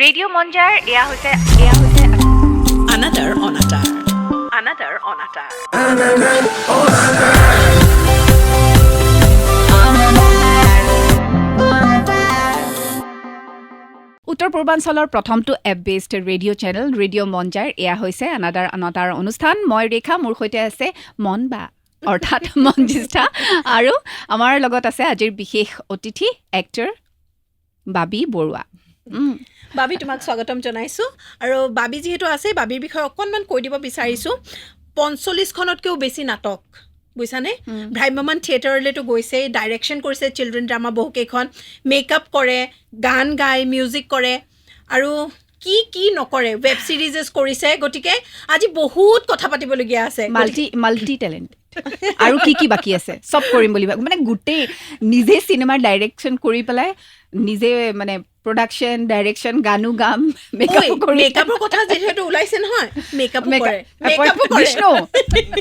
Radio' মঞ্জাৰ এয়া হৈছে Another on Atar. উত্তৰ পূৰ্বাঞ্চলৰ প্ৰথমটো app based radio' channel radio' মঞ্জাৰ এয়া হৈছে আনাদাৰ অনুষ্ঠান মই ৰেখা মোৰ সৈতে আছে মনবা অৰ্থাৎ মঞ্জিষ্ঠা আৰু আমাৰ লগত আছে আজিৰ বিশেষ অতিথি এক্টৰ বাবি বৰুৱা বাবি তোমাক স্বাগতম জনাইছোঁ আৰু বাবি যিহেতু আছে বাবিৰ বিষয়ে অকণমান কৈ দিব বিচাৰিছোঁ ৪৫খনতকৈও বেছি নাটক বুজিছানে ভ্ৰাম্যমান থিয়েটাৰলৈতো গৈছে ডাইৰেকশ্যন কৰিছে চিলড্ৰেন ড্ৰামা বহুকেইখন মেকআপ কৰে গান গায় মিউজিক কৰে আৰু কি নকৰে ৱেব ছিৰিজেছ কৰিছে গতিকে আজি বহুত কথা পাতিবলগীয়া আছে মাল্টি টেলেণ্ট আৰু কি বাকী আছে চব কৰিম বুলি মানে গোটেই নিজে চিনেমাৰ ডাইৰেকশ্যন কৰি পেলাই নিজে মানে প্ৰডাকশ্যন ডাইৰেকশ্যন গানো গাম মেকআপৰ কথা যিহেতু ওলাইছে নহয় মেকআপো কৰে विष्णु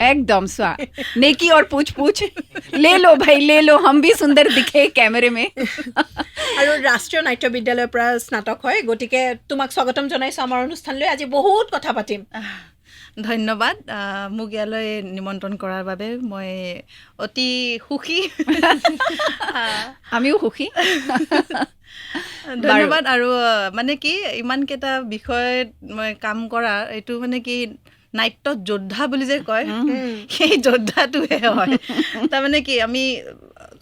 एकदम स्वा नेकी और पूछ ले लो भाई ले लो हम भी सुंदर दिखे कैमरे में আৰু ৰাষ্ট্ৰীয় নাট্য বিদ্যালয়ৰ পৰা স্নাতক হয় গতিকে তোমাক স্বাগতম জনাইছোঁ আমাৰ অনুষ্ঠানলৈ আজি বহুত কথা পাতিম ধন্যবাদ মোক ইয়ালৈ নিমন্ত্ৰণ কৰাৰ বাবে মই অতি সুখী আমিও সুখী ধন্যবাদ আৰু মানে কি ইমানকেইটা বিষয়ত মই কাম কৰা এইটো মানে কি নাট্য যোদ্ধা বুলি যে কয় সেই যোদ্ধাটোহে হয় তাৰমানে কি আমি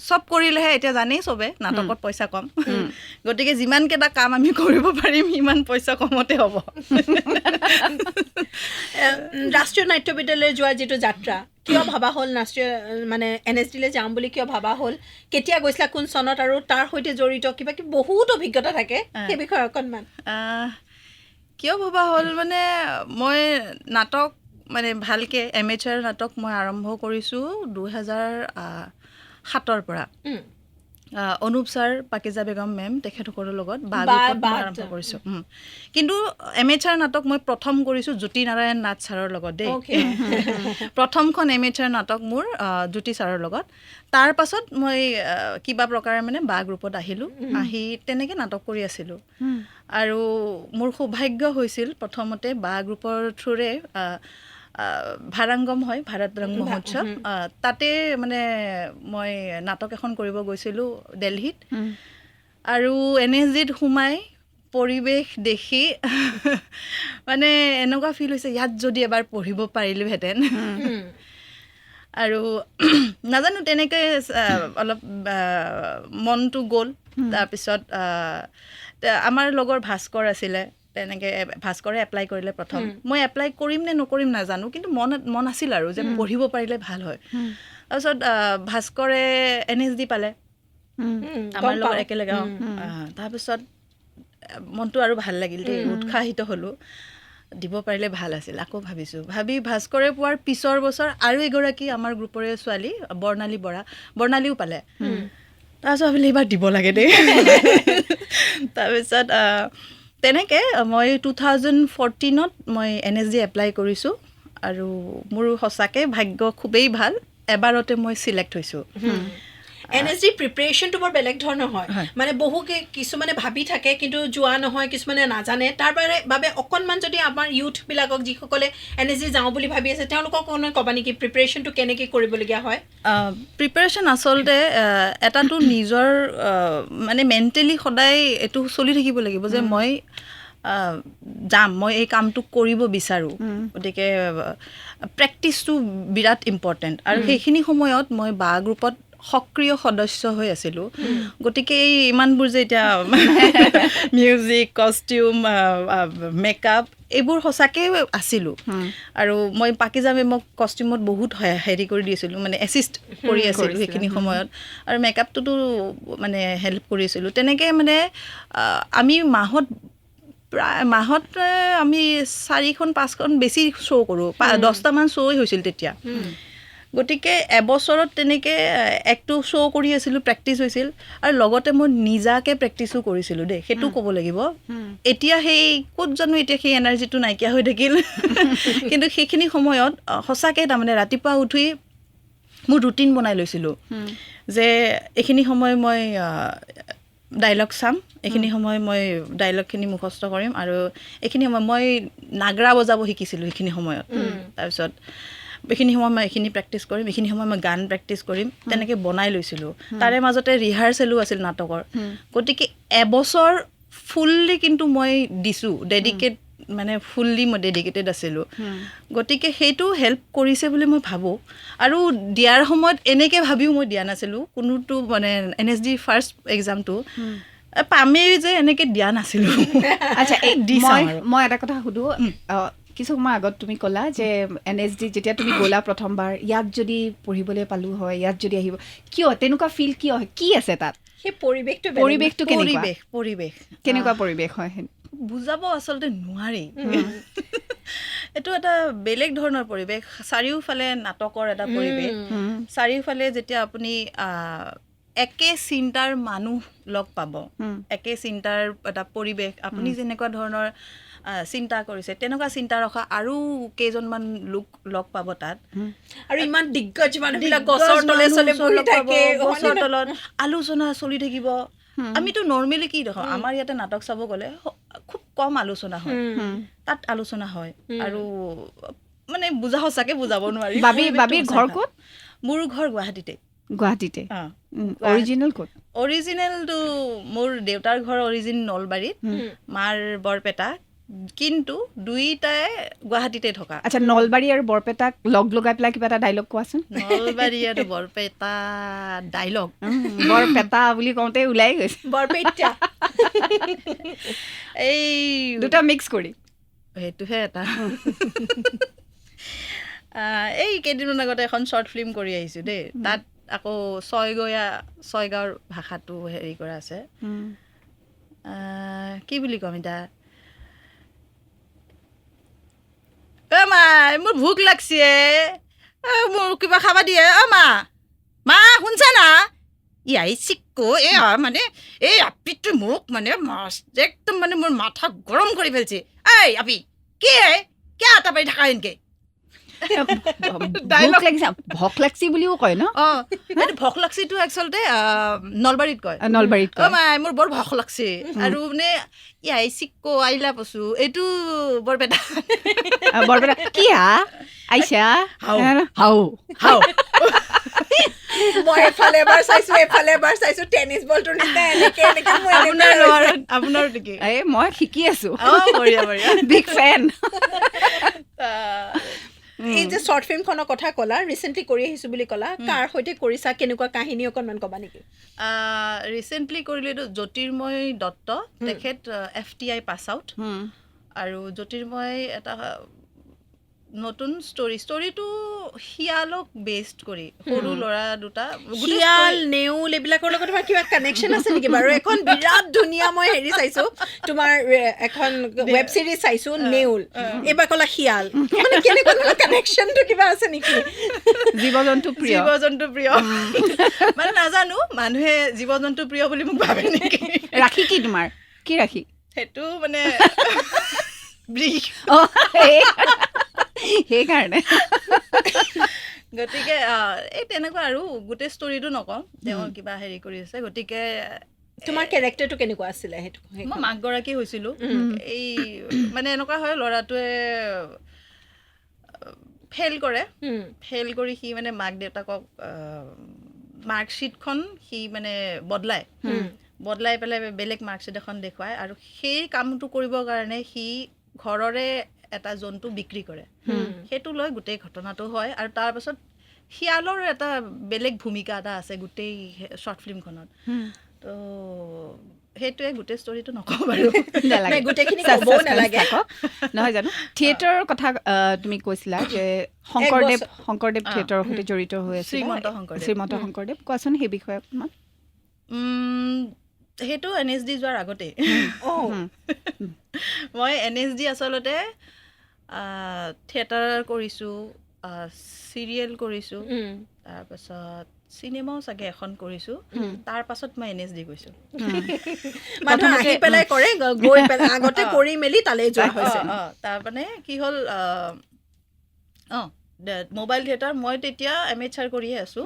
চব কৰিলেহে এতিয়া জানেই চবে নাটকত পইচা কম গতিকে যিমানকেইটা কাম আমি কৰিব পাৰিম ইমান পইচা কমতে হ'ব ৰাষ্ট্ৰীয় নাট্য বিদ্যালয় যোৱাৰ যিটো যাত্ৰা কিয় ভাবা হ'ল ৰাষ্ট্ৰীয় মানে NSDলৈ যাম বুলি কিয় ভাবা হ'ল কেতিয়া গৈছিলা কোন চনত আৰু তাৰ সৈতে জড়িত কিবা বহুত অভিজ্ঞতা থাকে সেই বিষয়ে অকণমান কিয় ভবা হ'ল মানে মই নাটক মানে ভালকৈ এমেচাৰ নাটক মই আৰম্ভ কৰিছোঁ 2007ৰ পৰা অনুপ ছাৰ পাকিজা বেগম মেম তেখেতসকলৰ লগত আৰম্ভ কৰিছোঁ কিন্তু এমেচাৰ নাটক মই প্ৰথম কৰিছোঁ জ্যোতি নাৰায়ণ নাথ ছাৰৰ লগত দেই প্ৰথমখন এমেচাৰ নাটক মোৰ জ্যোতি ছাৰৰ লগত তাৰ পাছত মই কিবা প্ৰকাৰে মানে বা গ্ৰুপত আহিলোঁ আহি তেনেকৈ নাটক কৰি আছিলোঁ আৰু মোৰ সৌভাগ্য হৈছিল প্ৰথমতে বা গ্ৰুপৰ থ্ৰুৰে ভাৰাংগম হয় ভাৰত ৰং মহোৎসৱ তাতে মানে মই নাটক এখন কৰিব গৈছিলোঁ দিল্লীত আৰু NSDত সোমাই পৰিৱেশ দেখি মানে এনেকুৱা ফিল হৈছে ইয়াত যদি এবাৰ পঢ়িব পাৰিলোহেঁতেন আৰু নাজানো তেনেকৈ অলপ মনটো গ'ল তাৰপিছত আমাৰ লগৰ ভাস্কৰ আছিলে তেনেকৈ ভাস্কৰে এপ্লাই কৰিলে প্ৰথম মই এপ্লাই কৰিম নে নকৰিম নাজানো কিন্তু মন আছিল আৰু যে পঢ়িব পাৰিলে ভাল হয় তাৰপিছত ভাস্কৰে NSD পালে আমাৰ লগত একেলগে তাৰপিছত মনটো আৰু ভাল লাগিল দেই উৎসাহিত হ'লোঁ দিব পাৰিলে ভাল আছিল আকৌ ভাবিছোঁ ভাস্কৰে পোৱাৰ পিছৰ বছৰ আৰু এগৰাকী আমাৰ গ্ৰুপৰে ছোৱালী বৰ্ণালীও পালে তাৰপিছত ভাবিলে এইবাৰ দিব লাগে দেই তাৰপিছত তেনেকৈ মই 2014ত মই NSD এপ্লাই কৰিছোঁ আৰু মোৰ সঁচাকৈ ভাগ্য খুবেই ভাল এবাৰতে মই চিলেক্ট হৈছোঁ NSD প্ৰিপেৰেশ্যনটো বৰ বেলেগ ধৰণৰ হয় মানে কিছুমানে ভাবি থাকে কিন্তু যোৱা নহয় কিছুমানে নাজানে তাৰ বাবে অকণমান যদি আমাৰ ইউথবিলাকক যিসকলে NSD যাওঁ বুলি ভাবি আছে তেওঁলোকক অকণমান ক'বা নেকি প্ৰিপেৰেশ্যনটো কেনেকৈ কৰিবলগীয়া হয় প্ৰিপেৰেশ্যন আচলতে এটাটো নিজৰ মানে মেণ্টেলি সদায় এইটো চলি থাকিব লাগিব যে মই যাম মই এই কামটো কৰিব বিচাৰোঁ গতিকে প্ৰেক্টিচটো বিৰাট ইম্পৰ্টেণ্ট আৰু সেইখিনি সময়ত মই বা গ্ৰুপত সক্ৰিয় সদস্য হৈ আছিলোঁ গতিকে এই ইমানবোৰ যে এতিয়া মিউজিক কষ্টিউম মেকআপ এইবোৰ সঁচাকৈ আছিলোঁ আৰু মই পাকিজা মেমক কষ্টিউমত বহুত হেৰি কৰি দিছিলোঁ মানে এছিষ্ট কৰি আছিলোঁ সেইখিনি সময়ত আৰু মেকআপটোতো মানে হেল্প কৰি আছিলোঁ তেনেকৈ মানে আমি মাহত আমি 4-5খন বেছি শ্ব' কৰোঁ 10টামান শ্ব'ই হৈছিল তেতিয়া গতিকে এবছৰত তেনেকৈ একটো শ্ব' কৰি আছিলোঁ, প্ৰেক্টিচ হৈছিল আৰু লগতে মই নিজাকৈ প্ৰেক্টিচো কৰিছিলোঁ দেই, সেইটো ক'ব লাগিব। এতিয়া সেই ক'ত জানো এতিয়া সেই এনাৰ্জিটো নাইকিয়া হৈ থাকিল। কিন্তু সেইখিনি সময়ত সঁচাকৈ তাৰমানে ৰাতিপুৱা উঠি মোৰ ৰুটিন বনাই লৈছিলোঁ যে এইখিনি সময় মই ডাইলগ চাম, এইখিনি সময় মই ডাইলগখিনি মুখস্থ কৰিম আৰু এইখিনি সময় মই নাগৰা বজাব শিকিছিলোঁ সেইখিনি সময়ত। তাৰপিছত এইখিনি সময় মই এইখিনি প্ৰেক্টিচ কৰিম, এইখিনি সময় মই গান প্ৰেক্টিচ কৰিম, তেনেকৈ বনাই লৈছিলোঁ। তাৰে মাজতে ৰিহাৰ্চেলো আছিল নাটকৰ। গতিকে এবছৰ ফুল্লি কিন্তু মই দিছোঁ, ডেডিকেট মানে ফুল্লি মই ডেডিকেটেড আছিলোঁ। গতিকে সেইটো হেল্প কৰিছে বুলি মই ভাবোঁ। আৰু দিয়াৰ সময়ত এনেকৈ ভাবিও মই দিয়া নাছিলোঁ কোনোটো মানে NSD ফাৰ্ষ্ট এক্সামটো পামেই যে এনেকৈ দিয়া নাছিলোঁ। আচ্ছা, মই এটা কথা সুধোঁ, কিছু সময় আগত তুমি ক'লা যে NSD যেতিয়া তুমি গ'লা প্ৰথমবাৰ, ইয়াত যদি পঢ়িবলৈ পালোঁ হয়, ইয়াত যদি আহিব, কিয় তেনেকুৱা ফিল কিয় হয়, কি আছে তাত? সেই পৰিৱেশটো কেনেকুৱা? পৰিৱেশ কেনেকুৱা পৰিৱেশ হয়? বুজাব আচলতে নোৱাৰি। এইটো এটা বেলেগ ধৰণৰ পৰিৱেশ। চাৰিওফালে নাটকৰ এটা পৰিৱেশ, চাৰিওফালে যেতিয়া আপুনি একে চিন্তাৰ মানুহ লগ পাব, একে চিন্তাৰ এটা পৰিৱেশ, আপুনি যেনেকুৱা ধৰণৰ চিন্তা কৰিছে তেনেকুৱা চিন্তা ৰখা আৰু কেইজনমান লোক লগ পাব তাত। আৰু ইমান দিগ্গজ মানুহবিলাক গছৰ তলে চলে বহি থাকে, গছৰ তলত আলোচনা চলি থাকিব। আমিতো নৰ্মেলি কি দেখোঁ, আমাৰ ইয়াতে নাটক চাব গ'লে খুব কম আলোচনা হয়, তাত আলোচনা হয়। আৰু মানে সঁচাকৈ বুজাব নোৱাৰি। বাবীৰ ঘৰ ক'ত? মোৰ ঘৰ গুৱাহাটীতে। অৰিজিনেল ক'ত? অৰিজিনেলটো মোৰ দেউতাৰ ঘৰ অৰিজিন নলবাৰীত, মাৰ বৰপেটা, কিন্তু দুইটাই গুৱাহাটীতে থকা। আচ্ছা, নলবাৰী আৰু বৰপেটাক লগ লগাই পেলাই কিবা এটা ডাইলগ কোৱাচোন। নলবাৰী আৰু বৰপেটা ডাইলগ, বৰপেটা বুলি কওঁতে ওলাই গৈছে বৰপেটা, এই দুটা মিক্স কৰি, সেইটোহে এটা। এই কেইদিনমান আগতে এখন শ্বৰ্ট ফিল্ম কৰি আহিছোঁ দেই, তাত আকৌ ছয়গাঁৱৰ ভাষাটো হেৰি কৰা আছে। কি বুলি ক'ম এতিয়া, মাই মোৰ ভোক লাগছে, মোৰ কিবা খাবা দিয়ে। মা শুনছা না? ইয়াই চিক্কো মানে এই আপিটো মোক মানে একদম মানে মোৰ মাথা গৰম কৰি ফেলছে। এই আপি কি কিয় আটা পাৰি থাকা এনেকে? ভক লাগছি বুলিও কয় ন? এইটো ভক লাগছিটো আচলতে নলবাৰীত কয়। মাই মোৰ বৰ ভক লাগছে, আৰু মানে ইয়াই চিক্কো আইলা পচু, এইটো বৰপেটা। কি আইছা হাও। মই এফালে এবাৰ চাইছো টেনিছ বলটোৰ নিচিনা এনেকে আপোনাৰ নেকি? মই শিকি আছো, বঢ়িয়া বিগ ফেন। এই যে শ্বৰ্ট ফিল্মখনৰ কথা ক'লা, ৰিচেণ্টলি কৰি আহিছোঁ বুলি ক'লা, কাৰ সৈতে কৰিছা, কেনেকুৱা কাহিনী অকণমান ক'বা নেকি? ৰিচেণ্টলি কৰিলোঁ এইটো জ্যোতিৰ্ময় দত্ত, তেখেত FTI পাছ আউট। আৰু জ্যোতিৰ্ময় এটা নতুন ষ্টৰিটো শিয়ালক বেছড কৰি, সৰু ল'ৰা দুটা, শিয়াল নেউল এইবিলাকৰ লগত তোমাৰ কিবা কানেকশ্যন আছে নেকি বাৰু? এখন বিৰাট ধুনীয়া মই হেৰি চাইছোঁ, তোমাৰ এখন ৱেব ছিৰিজ চাইছোঁ, নেউল, এইবাৰ ক'লা শিয়াল, মানে কেনেকুৱা ধৰণৰ কানেকশ্যনটো কিবা আছে নেকি? জীৱ জন্তু প্ৰিয় মানে নাজানো, মানুহে জীৱ জন্তু প্ৰিয় বুলি মোক ভাবে নেকি? ৰাখি কি তোমাৰ কি ৰাখি? সেইটো মানে সেইকাৰণে। গতিকে এই তেনেকুৱা আৰু গোটেই ষ্টৰিটো নকওঁ, তেওঁ কিবা হেৰি কৰি আছে। গতিকে তোমাৰ কেৰেক্টাৰটো কেনেকুৱা আছিলে? সেইটো মই মাকগৰাকী হৈছিলোঁ। এই মানে এনেকুৱা হয়, ল'ৰাটোৱে ফেইল কৰি সি মানে মাক দেউতাকক মাৰ্কশ্বিটখন সি মানে বদলাই পেলাই বেলেগ মাৰ্কশ্বিট এখন দেখুৱায়, আৰু সেই কামটো কৰিবৰ কাৰণে সি ঘৰৰে এটা জন্তু বিক্ৰী কৰে। সেইটো লৈ গোটেই ঘটনাটো হয়, আৰু তাৰপাছত শিয়ালৰ এটা বেলেগ ভূমিকা এটা আছে গোটেই শ্বৰ্ট ফিল্মখনত। তো সেইটোৱে, গোটেই ষ্টৰিটো নকওঁ বাৰু, গোটেইখিনি ক'বও নালাগে নহয় জানো? থিয়েটাৰৰ কথা তুমি কৈছিলা যে শংকৰদেৱ থিয়েটাৰৰ সৈতে জড়িত হৈ আছে, শ্ৰীমন্ত শংকৰদেৱ, কোৱাচোন সেই বিষয়ে অকণমান। সেইটো NSD যোৱাৰ আগতে মই NSD আচলতে থিয়েটাৰ কৰিছোঁ, চিৰিয়েল কৰিছোঁ, তাৰপাছত চিনেমাও চাগে এখন কৰিছোঁ, তাৰপাছত মই NSD গৈছোঁ। মানুহ আহি পেলাই কৰে, গৈ পেলাই আগতে কৰি মেলি তালৈ যোৱা হৈছে। তাৰমানে কি হ'ল, মোবাইল থিয়েটাৰ মই তেতিয়া এমেচাৰ কৰিয়ে আছোঁ।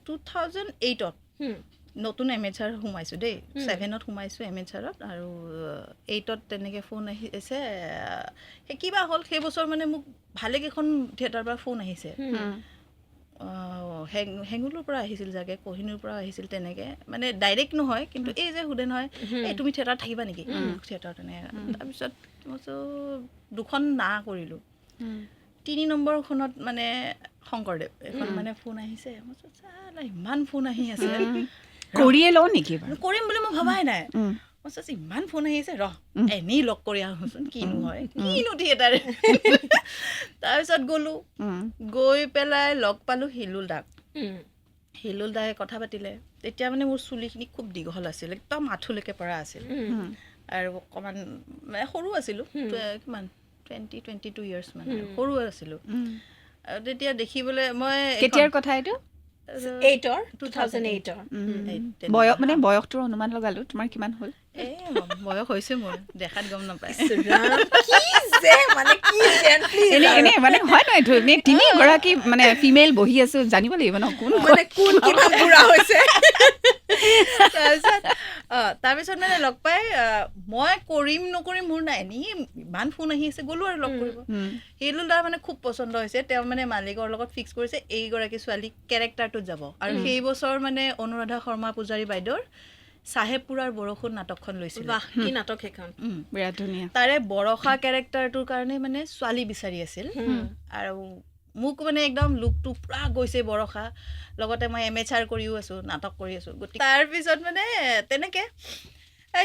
2008ত নতুন এমেচাৰ সোমাইছোঁ দেই, 7ত সোমাইছোঁ এমেচাৰত, আৰু 8ত তেনেকৈ ফোন আহিছে। কিবা হ'ল সেই বছৰ মানে মোক ভালেকেইখন থিয়েটাৰৰ পৰা ফোন আহিছে। হেঙুলৰ পৰা আহিছিল চাগে, কহিনুৰ পৰা আহিছিল, তেনেকৈ মানে ডাইৰেক্ট নহয়, কিন্তু এই যে সোধে নহয়, এই তুমি থিয়েটাৰত থাকিবা নেকি, থিয়েটাৰত তেনেকৈ। তাৰপিছত মই দুখন না কৰিলোঁ। 3 নম্বৰখনত মানে শংকৰদেৱ এখন মানে ফোন আহিছে। মই চালা ইমান ফোন আহি আছে, কৰিয়ে লওঁ নেকি বাৰু? কৰিম বুলি মই ভবাই নাই। মই চাইছোঁ ইমান ফোন আহি আছে, এনেই লগ কৰি আহোঁচোন, কিনো হয়, কিনো থিয়েটাৰ। তাৰপিছত গ'লোঁ, গৈ পেলাই লগ পালোঁ হিলুল দাক। হিলুল দাই কথা পাতিলে। তেতিয়া মানে মোৰ চুলিখিনি খুব দীঘল আছিল, একদম আঁঠুলৈকে পৰা আছিল, আৰু অকণমান মানে সৰু আছিলোঁ, কিমান 22 ইয়াৰ্ছ মানে সৰু আছিলোঁ। আৰু তেতিয়া দেখিবলৈ মই কেতিয়াৰ কথা এইটো? 2008ৰ বয়স মানে বয়সটোৰ অনুমান লগালোঁ, তোমাৰ কিমান হ'ল? বয়স হৈছে মোৰ, দেখাত গম নাপায়। এনে মানে হয় নহয়, তিনিগৰাকী মানে ফিমেল বহি আছোঁ, জানিব লাগিব ন কোন কিমান বুঢ়া হৈছে। তাৰপিছত মানে লগ পাই মই কৰিম নকৰিম মোৰ নাই, এনেই ইমান ফোন আহি আছে, গ'লোঁ আৰু লগ কৰিব। হিলুল দাৰ মানে খুব পচন্দ হৈছে, তেওঁ মানে মালিকৰ লগত ফিক্স কৰিছে এইগৰাকী ছোৱালী কেৰেক্টাৰটোত যাব। আৰু সেই বছৰ মানে অনুৰাধা শৰ্মা পূজাৰী বাইদেউৰ চাহেবপুৰাৰ বৰষুণ নাটকখন লৈছিল। কি নাটক সেইখন, বিৰাট ধুনীয়া। তাৰে বৰষা কেৰেক্টাৰটোৰ কাৰণে মানে ছোৱালী বিচাৰি আছিল, আৰু মোক মানে একদম লুকটো পুৰা গৈছে বৰষা, লগতে মই এমেচাৰ কৰিও আছোঁ, নাটক কৰি আছোঁ। গতিকে তাৰপিছত মানে তেনেকৈ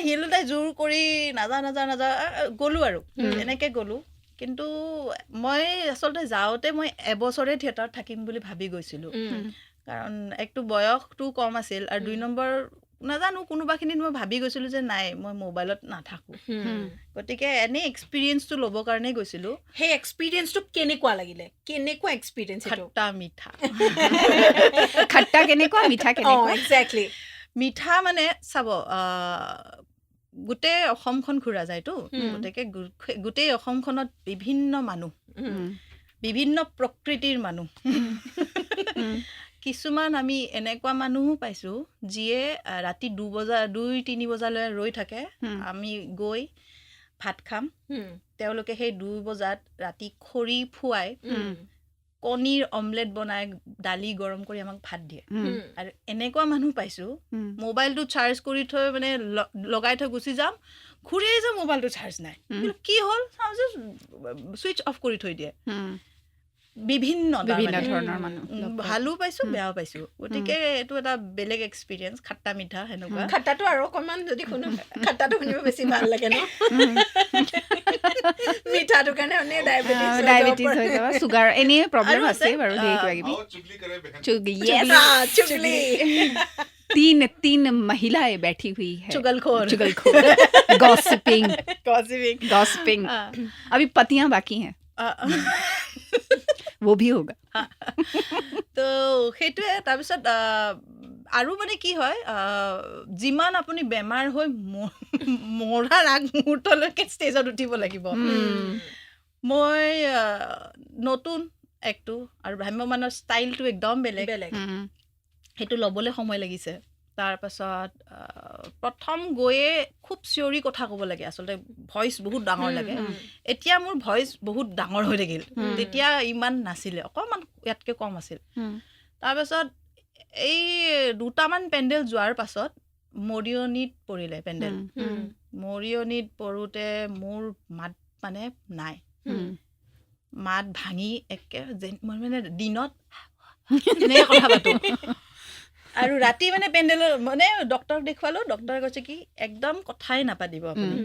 হিলুল দাই জোৰ কৰি নাযা গ'লোঁ আৰু এনেকৈ গ'লোঁ। কিন্তু মই আচলতে যাওঁতে মই এবছৰে থিয়েটাৰত থাকিম বুলি ভাবি গৈছিলোঁ, কাৰণ একটো বয়সটো কম আছিল, আৰু 2 নম্বৰ নাজানো কোনোবাখিনিত মই ভাবি গৈছিলোঁ যে নাই মই মোবাইলত নাথাকোঁ, গতিকে এনেই এক্সপিৰিয়েঞ্চটো ল'বৰ কাৰণেই গৈছিলোঁ। সেই এক্সপিৰিয়েঞ্চটো কেনেকুৱা লাগিলে, কেনেকুৱা এক্সপিৰিয়েঞ্চ? খট্টা মিঠা। খট্টা কেনেকুৱা, মিঠা কেনেকুৱা? এক্সেক্টলি। মিঠা মানে চাব, গোটেই অসমখন ঘূৰা যায়তো, গতিকে গোটেই অসমখনত বিভিন্ন মানুহ, বিভিন্ন প্ৰকৃতিৰ মানুহ। কিছুমান আমি এনেকুৱা মানুহো পাইছোঁ যিয়ে ৰাতি 2-3 বজালৈ ৰৈ থাকে, আমি গৈ ভাত খাম, তেওঁলোকে সেই 2 বজাত ৰাতি খৰি ফুৱাই কণীৰ অমলেট বনাই দালি গৰম কৰি আমাক ভাত দিয়ে। আৰু এনেকুৱা মানুহ পাইছোঁ মোবাইলটো চাৰ্জ কৰি থৈ মানে লগাই থৈ গুচি যাম, ঘূৰি আহিছে মোবাইলটো চাৰ্জ নাই, কি হ'ল ছুইচ অফ কৰি থৈ দিয়ে। বিভিন্ন ধৰণৰ মানুহ ভালো পাইছোঁ, বেয়াও পাইছোঁ, গতিকে এইটো এটা বেলেগ এক্সপিৰিয়েঞ্চ, খাট্টা মিঠা সেনেকুৱা। খাট্টাটো আৰু অকণমান যদি শুনো, খাট্টাটো শুনিব বেছি ভাল লাগে ন, মিঠাটো কাৰণে ডায়েবেটিছ হৈ যাব, চুগাৰ এনেই প্ৰব্লেম আছে বাৰু, চুগলি। 3 महिलाएं बैठी हुई है, चुगलखोर, गॉसिपिंग। अभी पतियां बाकी हैं, वो भी होगा। তো সেইটোৱে। তাৰপিছত আৰু মানে কি হয়, যিমান আপুনি বেমাৰ হৈ মৰাৰ আগমুহূৰ্তলৈকে ষ্টেজত উঠিব লাগিব। মই নতুন একটো, আৰু ভ্ৰাম্যমানৰ ষ্টাইলটো একদম বেলেগ, সেইটো ল'বলৈ সময় লাগিছে। তাৰপাছত প্ৰথম গৈয়ে খুব চিঞৰি কথা ক'ব লাগে, আচলতে ভইচ বহুত ডাঙৰ লাগে। এতিয়া মোৰ ভইচ বহুত ডাঙৰ হৈ থাকিল, তেতিয়া ইমান নাছিলে, অকণমান ইয়াতকৈ কম আছিল। তাৰপাছত এই 2টামান পেণ্ডেল যোৱাৰ পাছত মৰিয়নিত পৰিলে পেণ্ডেল। মৰিয়নিত পৰোঁতে মোৰ মাত মানে নাই, মাত ভাঙি মই মানে দিনত এনেকৈ কথা পাতোঁ, আৰু ৰাতি মানে পেণ্ডেলৰ মানে ডক্টৰক দেখুৱালো ডক্টৰে কৈছে কি একদম কথাই নাপাতিব আপুনি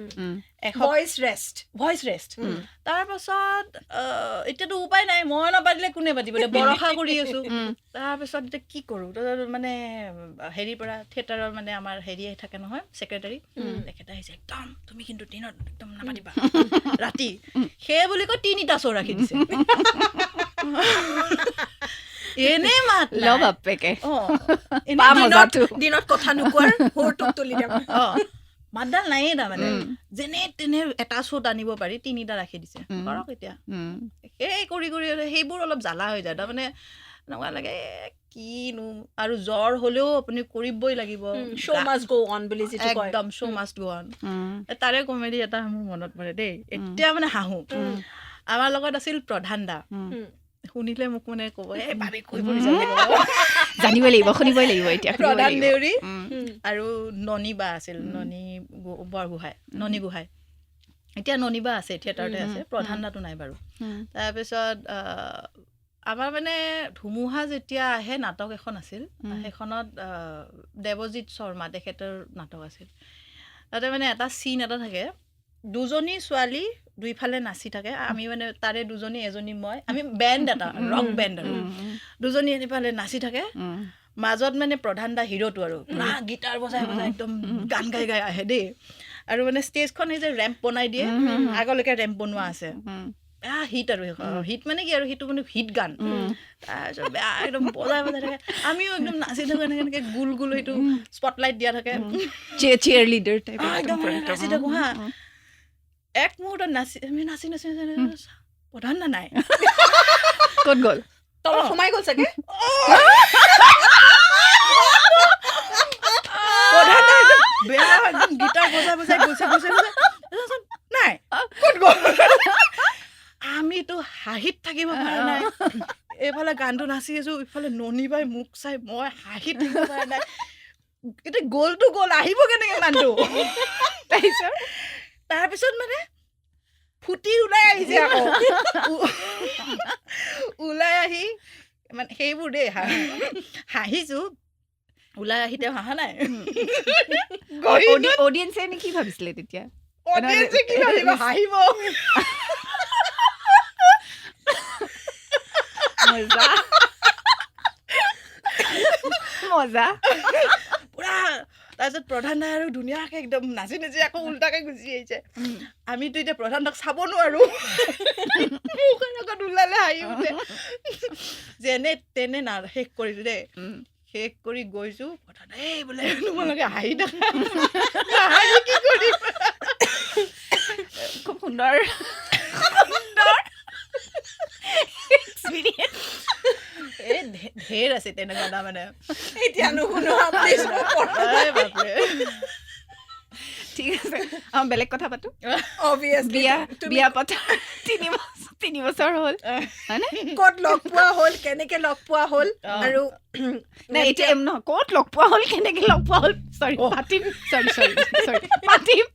ভইচ ৰেষ্ট ভইচ ৰেষ্ট তাৰপাছত এতিয়াতো উপায় নাই মই নাপাতিলে কোনে পাতিব ভৰসা কৰি আছো তাৰপিছত এতিয়া কি কৰোঁ মানে হেৰিৰ পৰা থিয়েটাৰৰ মানে আমাৰ হেৰি থাকে নহয় ছেক্ৰেটাৰী তেখেতে আহিছে একদম তুমি কিন্তু দিনত একদম নাপাতিবা ৰাতি সেই বুলি কৈ 3টা শ্ব' ৰাখি দিছে এনে মাত লভ আপেকে দিনত কথা নোকোৱাৰ সুৰটোক তুলি দিম মাতডাল নায়েই তাৰমানে যেনে তেনে এটা শ্ব'ত আনিব পাৰি 3টা ৰাখি দিছে কৰক এতিয়া সেই কৰি কৰি সেইবোৰ অলপ জ্বালা হৈ যায় তাৰমানে এনেকুৱা লাগে কিনো আৰু জ্বৰ হ'লেও আপুনি কৰিবই লাগিব শ্ব' মাষ্ট গ' অন বুলি যিটো কয় একদম শ্ব' মাষ্ট গ' অন তাৰে কমেডি এটা মোৰ মনত পৰে দেই এতিয়া মানে হাঁহো আমাৰ লগত আছিল প্ৰধান দা শুনিলে মোক মানে ক'ব এই ভাবি কৈ জানিবই লাগিব শুনিবই লাগিব এতিয়া প্ৰধান দেউৰী আৰু ননী বা আছিল ননী বৰগোহাঁই ননী গোহাঁই এতিয়া ননী বা আছে থিয়েটাৰতে আছে প্ৰধান দাটো নাই বাৰু তাৰপিছত আমাৰ মানে ধুমুহা যেতিয়া আহে নাটক এখন আছিল সেইখনত দেৱজিৎ শৰ্মা তেখেতৰ নাটক আছিল তাতে মানে এটা চিন এটা থাকে দুজনী ছোৱালী দুইফালে নাচি থাকে আমি মানে তাৰে দুজনী এজনী মই আমি বেণ্ড এটা ৰক বেণ্ড আৰু দুজনী এফালে নাচি থাকে মাজত মানে প্ৰধান দা হিৰোটো আৰু পুৰা গিটাৰ বজাই বজাই একদম গান গাই গাই আহে দেই আৰু মানে ষ্টেজখন এই যে ৰেম্প বনাই দিয়ে আগলৈকে ৰেম্প বনোৱা আছে বেয়া হিট আৰু হিট মানে কি আৰু সেইটো মানে হিট গান তাৰপিছত বেয়া একদম বজাই বজাই থাকে আমিও একদম নাচি থাকোঁ এনেকৈ এনেকৈ গোল গোল সেইটো স্পটলাইট দিয়া থাকে চিয়াৰ লিডাৰ টাইপ একদম নাচি থাকোঁ হা এক মুহূৰ্তত নাচি আমি নাচি নাচি প্ৰধান দা নাই ক'ত গ'ল তলত সোমাই গ'ল চাগে প্ৰধান দা বেয়া একদম গিটাৰ বজাই বজাই গৈছে গৈছে গৈছে নাই ক'ত গ'ল আমিতো হাঁহিত থাকিব পৰা নাই এইফালে গানটো নাচি আছোঁ ইফালে ননী বাই মোক চাই মই হাঁহিত থাকিব পৰা নাই এতিয়া গ'লটো গ'ল আহিব কেনেকৈ গানটো তাৰপিছত মানে ফুটি ওলাই আহিছে আকৌ ওলাই আহি মানে সেইবোৰ দেই হাঁহিছোঁ ওলাই আহি তেওঁ হাঁহা নাই অডিয়েঞ্চে নে কি ভাবিছিলে তেতিয়া অডিয়েঞ্চে কি ভাবিব হাঁহিব মজা পুৰা তাৰপিছত প্ৰধান দাই আৰু ধুনীয়াকৈ একদম নাচি নাচি আকৌ উল্টাকৈ গুচি আহিছে আমিতো এতিয়া প্ৰধান দাক চাব নোৱাৰোঁ মুখৰ আগত ওলালে হাঁহি উঠে যেনে তেনে শেষ কৰিলোঁ দেই শেষ কৰি গৈছোঁ প্ৰধান এই বোলে তোমালোকে হাঁহি দেখা কি কৰিম খুব সুন্দৰ এই ঢেৰ আছে তেনেকুৱা তাৰমানে এতিয়া নুশুনো ঠিক আছে বেলেগ কথা পাতো অবভিয়াছলি বিয়া পতা 3 বছৰ হ'ল হয়নে ক'ত লগ পোৱা হ'ল কেনেকে লগ পোৱা হ'ল আৰু নাই এতিয়া নহয় ক'ত লগ পোৱা হ'ল কেনেকে লগ পোৱা হ'ল চৰি পাতিম চৰি পাতিম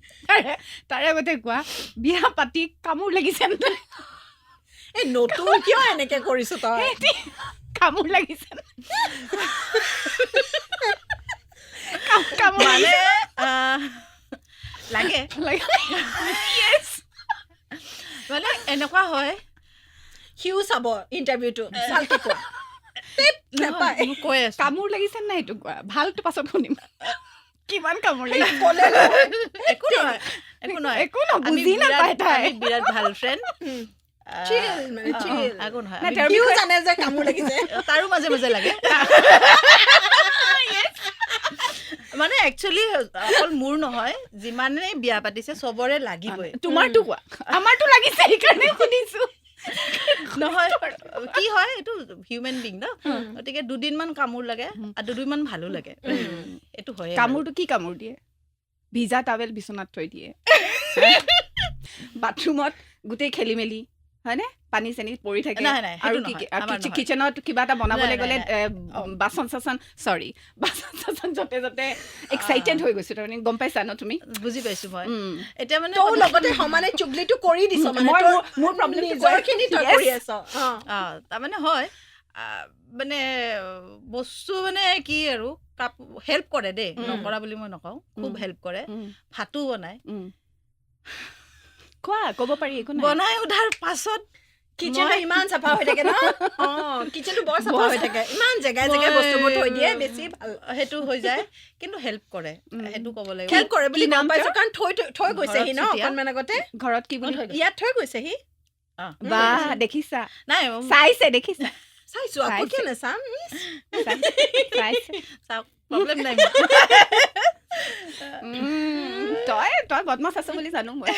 তাৰে আগতে কোৱা বিয়া পাতি কামোৰ লাগিছে এই নতুন কিয় এনেকে কৰিছো তই কামোৰ লাগিছে মানে লাগে মানে এনেকুৱা হয় সিও চাব ইণ্টাৰভিউটো ভালকে কোৱা মই কৈ আছো কামোৰ লাগিছে নাই এইটো কোৱা ভালটো পাছত শুনিম কিমান কামোৰ লাগিছে একো নহয় একো নহয় বুজি নাপায় তাই বিৰাট ভাল ফ্ৰেণ্ড সিও জানে যে কামোৰ লাগিছে তাৰো মাজে মাজে লাগে মানে একচুৱেলি অকল মোৰ নহয় যিমানেই বিয়া পাতিছে চবৰে লাগিবই তোমাৰতো কোৱা আমাৰতো লাগিছে সেইকাৰণে শুনিছো নহয় কি হয় এইটো হিউমেন বিং ন গতিকে 2 দিনমান কামোৰ লাগে আৰু 2 দিনমান ভালো লাগে এইটো হয় কামোৰটো কি কামোৰ দিয়ে ভিজা টাৱেল বিচনাত থৈ দিয়ে বাথৰুমত গোটেই খেলি মেলি হয়নে পানী চানী পৰি থাকে আৰু কিচেনত কিবা এটা বনাবলৈ গ'লে বাচন চাচন য'তে য'তে এক্সাইটেড হৈ গৈছো তাৰমানে গম পাইছা ন তুমি বুজি পাইছো মই এতিয়া মানে তই লগতে সমানে চুগলিটো কৰি দিছ মানে মোৰ প্ৰব্লেম নিজৰখিনি তই কৰি আছ তাৰমানে হয় মানে বস্তু মানে কি আৰু হেল্প কৰে দেই, নকৰা বুলি মই নকওঁ, খুব হেল্প কৰে। ভাতো বনায়। কোৱা, ক'ব পাৰি, একো নাই। বনাই উঠাৰ পাছত কিচেনটো ইমান চাফা হৈ থাকে ন? কিচেনটো বৰ চাফা হৈ থাকে, ইমান জেগাই জেগাই বস্তুবোৰ থৈ দিয়ে, বেছি ভাল। সেইটো হৈ যায়, কিন্তু হেল্প কৰে, সেইটো ক'ব লাগিব। হেল্প কৰে বুলি কি গম নাম পাইছো, কাৰণ থৈ গৈছেহি ন ঘৰত অকণমান আগতে। ঘৰত কি বুলি ইয়াত থৈ গৈছেহি। বা দেখিছা, নাই চাইছে, দেখিছা, চাইছো, আকৌ কিয় নাচাম? চাইছে। চাওক, প্ৰব্লেম নাই। তই বদমাছ আছ বুলি জানো মই।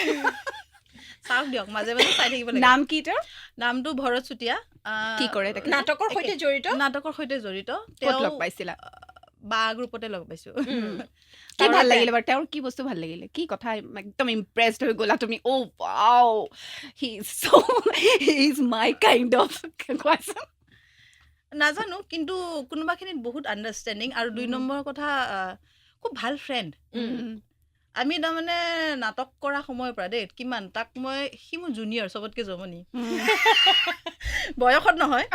চাওক দিয়ক, মাজে মাজে চাই থাকিব লাগে। নাম কি তোৰ? নামটো ভৰত চুতীয়া। কি কৰে তেখেতে? নাটকৰ সৈতে জড়িত। নাটকৰ সৈতে জড়িত। ক'ত লগ পাইছিলা? বা গ্ৰুপতে লগ পাইছো। কি ভাল লাগিলে বাৰু? তেওঁৰ কি বস্তু ভাল লাগিলে? কি কথা একদম ইমপ্ৰেছড হৈ গ'লা তুমি? Oh' wow, he is my kind of. Question. নাজানো, কিন্তু কোনোবাখিনিত বহুত আণ্ডাৰষ্টেণ্ডিং, আৰু 2 নম্বৰ কথা খুব ভাল ফ্ৰেণ্ড। আমি তাৰমানে নাটক কৰা সময়ৰ পৰা দেই, কিমান তাক সি মোৰ জুনিয়ৰ, চবতকে জমনি। বয়সত নহয়,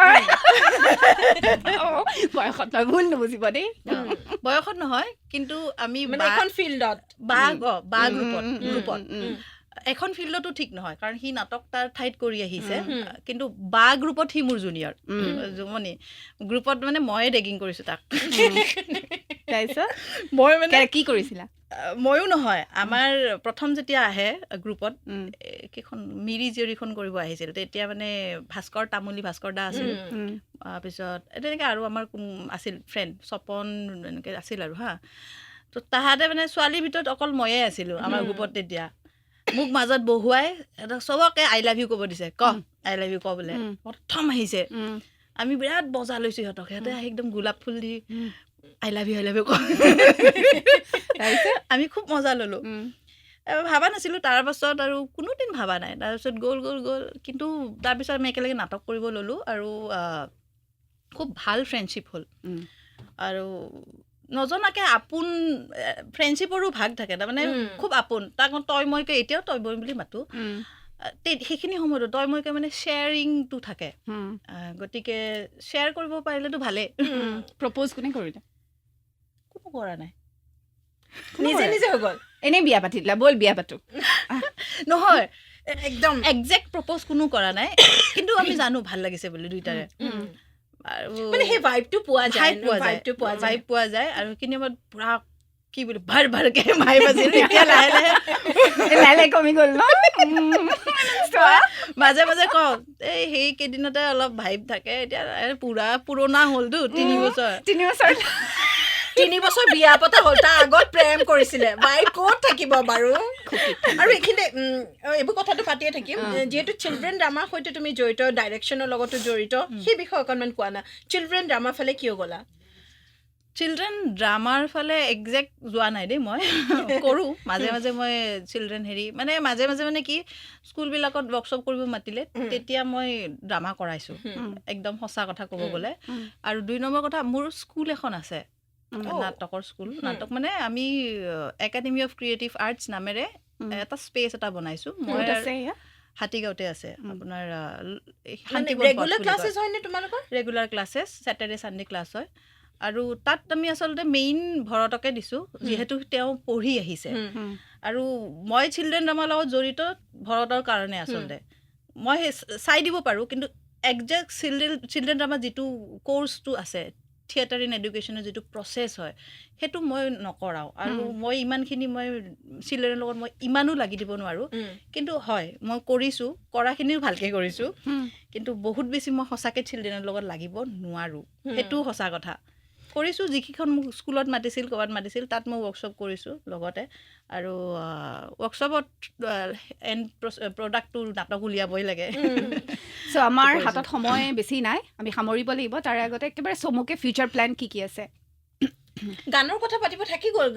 বয়সত নহয়, ভুল নুবুজিব দেই। বয়সত নহয়, কিন্তু আমি এখন ফিল্ডত বা গ্ৰুপত এখন ফিল্ডতো ঠিক নহয়, কাৰণ সি নাটক তাৰ ঠাইত কৰি আহিছে, কিন্তু বা গ্ৰুপত সি মোৰ জুনিয়ৰ, জমনি। গ্ৰুপত মানে ময়ে ৰেগিং কৰিছো তাক। তাৰপিছত মই মানে কি কৰিছিলা? ময়ো নহয়, আমাৰ প্ৰথম যেতিয়া আহে গ্ৰুপত, কেইখন মিৰি জীয়ৰীখন কৰিব আহিছিল, তেতিয়া মানে ভাস্কৰ দা আছিল, তাৰপিছত তেনেকৈ আৰু আমাৰ আছিল ফ্ৰেণ্ড, স্বপন এনেকৈ আছিল আৰু হা। তো তাহাঁতে মানে ছোৱালীৰ ভিতৰত অকল ময়ে আছিলোঁ আমাৰ গ্ৰুপত। তেতিয়া মোক মাজত বহুৱাই চবকে আই লাভ ইউ ক'ব দিছে, আই লাভ ইউ ক বোলে। প্ৰথম আহিছে, আমি বিৰাট বজা লৈছোঁ সিহঁতক, সিহঁতে আহি একদম গোলাপ ফুল দি আই লাভ ইউ ক। আমি খুব মজা ল'লোঁ। ভাবা নাছিলোঁ, তাৰপাছত আৰু কোনোদিন ভাবা নাই। তাৰপিছত গ'ল, কিন্তু তাৰপিছত আমি একেলগে নাটক কৰিব ল'লোঁ, আৰু খুব ভাল ফ্ৰেণ্ডশ্বিপ হ'ল। আৰু নজনাকৈ আপোন ফ্ৰেণ্ডশ্বিপৰো ভাগ থাকে, তাৰমানে খুব আপোন। তাক তই মইকৈ এতিয়াও তই মই বুলি মাতোঁ। সেইখিনি সময়তো তই মইকৈ মানে শ্বেয়াৰিংটো থাকে, গতিকে শ্বেয়াৰ কৰিব পাৰিলেতো ভালেই। প্ৰপ'জ কোনে কৰিলে? কোনো কৰা নাই, নিজে হৈ গ'ল। এনেই বিয়া পাতি দিলা, ব'ল বিয়া পাতো। নহয়, একদম একজেক্ট প্ৰপ'জ কোনো কৰা নাই, কিন্তু আমি জানো ভাল লাগিছে বুলি দুইটাৰে। আৰু মানে সেই ভাইবটো পোৱা যায়, ভাইব পোৱা যায়। আৰু সেইখিনি সময়ত পুৰা কি বুলি ভাৰকে ভাইব আছিল, এতিয়া লাহে লাহে কমি গ'ল ন? মাজে মাজে কওঁ এই সেই কেইদিনতে অলপ ভাইব থাকে, এতিয়া পুৰা পুৰণা হ'লতো 3 বছৰ। 3 বছৰ বিয়া পতা হ'ল, তাৰ আগত প্ৰেম কৰিছিলে, ভাইব ক'ত থাকিব বাৰু? আৰু এইখিনি এইবোৰ কথাটো পাতিয়ে থাকিম। যিহেতু চিলড্ৰেন ড্ৰামাৰ সৈতে তুমি জড়িত, ডাইৰেকশ্যনৰ লগতো জড়িত, সেই বিষয়ে অকণমান কোৱা না। চিলড্ৰেন ড্ৰামাৰ ফালে কিয় গ'লা? চিলড্ৰেন ড্ৰামাৰ ফালে একজেক্ট যোৱা নাই দেই, মই কৰোঁ মাজে মাজে। মই চিলড্ৰেন মানে মাজে মাজে মানে কি স্কুলবিলাকত ৱৰ্কশ্বপ কৰিব মাতিলে, তেতিয়া মই ড্ৰামা কৰাইছোঁ, একদম সঁচা কথা ক'ব গ'লে। আৰু 2 নম্বৰ কথা, মোৰ স্কুল এখন আছে, নাটকৰ স্কুল। নাটক মানে আমি একাডেমি অফ ক্ৰিয়েটিভ আৰ্টছ নামেৰে এটা স্পেচ এটা বনাইছোঁ। মই হাতীগাঁৱতে আছে, আপোনাৰ ৰেগুলাৰ ক্লাছেছ হয়নে তোমালোকৰ? Regular classes, Saturday Sunday class হয়। আৰু তাত আমি আচলতে মেইন ভৰতকে দিছোঁ, যিহেতু তেওঁ পঢ়ি আহিছে। আৰু মই চিলড্ৰেন ড্ৰামাৰ লগত জড়িত ভৰতৰ কাৰণে আচলতে মই চাই দিব পাৰোঁ, কিন্তু একজেক্ট চিলড্ৰেন ড্ৰামাৰ যিটো কোৰ্চটো আছে, থিয়েটাৰ ইন এডুকেশ্যনৰ যিটো প্ৰচেছ হয়, সেইটো মই নকৰাওঁ। আৰু মই ইমানখিনি চিলড্ৰেনৰ লগত মই ইমানো লাগি দিব নোৱাৰোঁ। কিন্তু হয়, মই কৰিছোঁ, কৰাখিনিও ভালকৈ কৰিছোঁ, কিন্তু বহুত বেছি মই সঁচাকৈ চিলড্ৰেনৰ লগত লাগিব নোৱাৰোঁ, সেইটোও সঁচা কথা। কৰিছোঁ, যিকেইখন মোক স্কুলত মাতিছিল, ক'ৰবাত মাতিছিল, তাত মই ৱৰ্কশ্বপ কৰিছোঁ লগতে। আৰু ৱৰ্কশ্বপত এণ্ড প্ৰডাক্টটো নাটক উলিয়াবই লাগে। চ' আমাৰ হাতত সময় বেছি নাই, আমি সামৰিব লাগিব। তাৰে আগতে একেবাৰে চমুকে ফিউচাৰ প্লেন কি কি আছে? গানৰ কথা পাতিব থাকি গ'ল।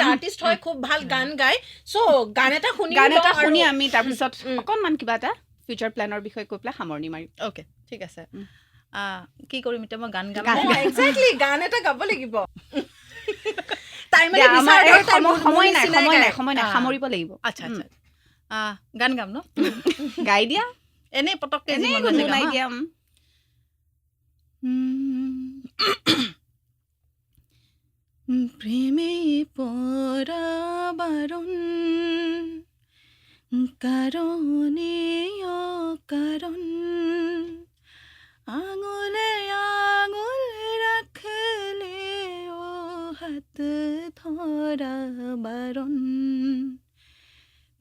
আৰ্টিষ্ট হয়, খুব ভাল গান গায়। চ' গান এটা শুনি আমি তাৰপিছত অকণমান কিবা এটা ফিউচাৰ প্লেনৰ বিষয়ে কৈ পেলাই সামৰণি মাৰিম। অ'কে, ঠিক আছে। কি কৰিম এতিয়া? মই গান গাম। এক্সেক্টলি, গান এটা গাব লাগিব। সময় নাই, সামৰিব লাগিব। আচ্ছা, গান গাম ন? গাই দিয়া, এনেই পটককৈ নাই দিয়া। প্রেমে পরাবারণ কারণে অকারণ আঙুলে আঙুল রাখলে ও হাত ধরা বারণ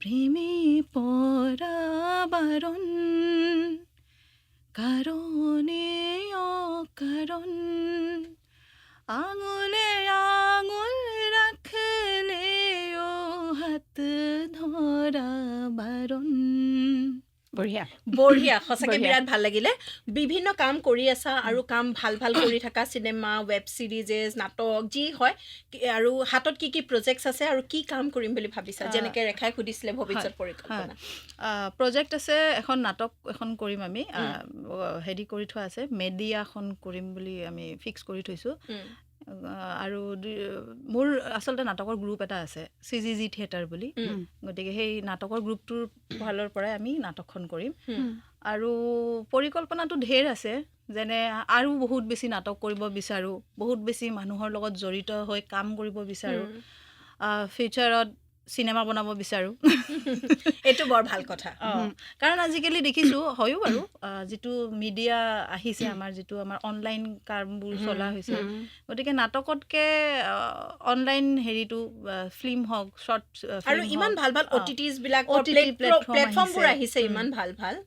প্রেমে পরাবারণ কারণে অকারণ আঙুলে আঙুল রাখলে ও হাত ধৰা বাৰণ বঢ়িয়া বঢ়িয়া সঁচাকে বঢ়িয়া। বিৰাট ভাল লাগিলে বিভিন্ন কাম কৰি আছা আৰু কাম ভাল ভাল কৰি থকা চিনেমা ৱেব ছিৰিজেছ নাটক যি হয় আৰু হাতত কি কি প্ৰজেক্টছ আছে আৰু কি কাম কৰিম বুলি ভাবিছা যেনেকৈ ৰেখাই সুধিছিলে ভৱিষ্যত পৰিকল্পনা প্ৰজেক্ট আছে এখন নাটক এখন কৰিম আমি হেৰি কৰি থোৱা আছে মেডিয়াখন কৰিম বুলি আমি ফিক্স কৰি থৈছোঁ আৰু মোৰ আচলতে নাটকৰ গ্ৰুপ এটা আছে CGG থিয়েটাৰ বুলি গতিকে সেই নাটকৰ গ্ৰুপটোৰ ফালৰ পৰাই আমি নাটকখন কৰিম আৰু পৰিকল্পনাটো ঢেৰ আছে যেনে আৰু বহুত বেছি নাটক কৰিব বিচাৰোঁ বহুত বেছি মানুহৰ লগত জড়িত হৈ কাম কৰিব বিচাৰোঁ ফিউচাৰত চিনেমা বনাব বিচাৰোঁ এইটো বৰ ভাল কথা কাৰণ আজিকালি দেখিছোঁ হয়ো বাৰু যিটো মিডিয়া আহিছে আমাৰ যিটো আমাৰ অনলাইন কামবোৰ চলা হৈছে গতিকে নাটকতকৈ অনলাইন হেৰিটো ফিল্ম হওক শ্বৰ্ট আৰু ইমান ভাল ভাল OTTs বিলাক প্লেটফৰ্মবোৰ আহিছে ইমান ভাল ভাল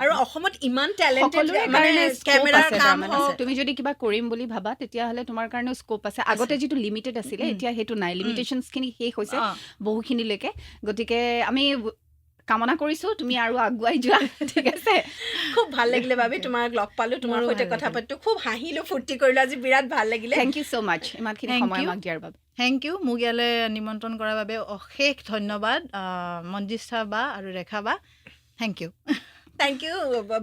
আৰু অসমত ইমান টেলেণ্টেড সকলোৰে মানে কাৰণে scope কেমেৰাৰ আছে কাম তাৰমানে। হওক তুমি যদি কিবা কৰিম বুলি ভাবা তেতিয়াহ'লে তোমাৰ কাৰণেও স্কোপ আছে আগতে যিটো লিমিটেড আছিলে এতিয়া সেইটো নাই লিমিটেশ্যনছখিনি শেষ হৈছে বহুখিনিলৈকে গতিকে আমি কামনা কৰিছোঁ তুমি আৰু আগুৱাই যোৱা ঠিক আছে খুব ভাল লাগিলে বাবি তোমাক লগ পালো তোমাৰ সৈতে কথা পাতিলো খুব হাঁহিলো ফূৰ্তি কৰিলো আজি বিৰাট ভাল লাগিলে থেংক ইউ ছ' মাছ ইমানখিনি Thank সময় you. আমাক দিয়াৰ বাবে থেংক ইউ মোক ইয়ালৈ নিমন্ত্ৰণ কৰাৰ বাবে অশেষ ধন্যবাদ মঞ্জিষ্ঠা বা আৰু ৰেখা বা থেংক ইউ থেংক ইউ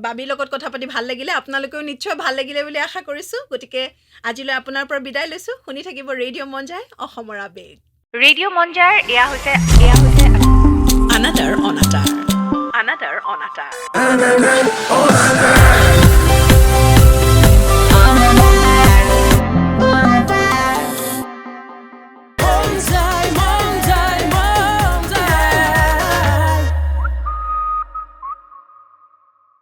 বাবিৰ লগত কথা পাতি ভাল লাগিলে আপোনালোকেও নিশ্চয় ভাল লাগিলে বুলি আশা কৰিছোঁ গতিকে আজিলৈ আপোনাৰ পৰা বিদায় লৈছোঁ শুনি থাকিব ৰেডিঅ' মন যায় অসমৰ আবেগ ৰেডিঅ' মঞ্জাৰ এয়া হৈছে Another on Atar.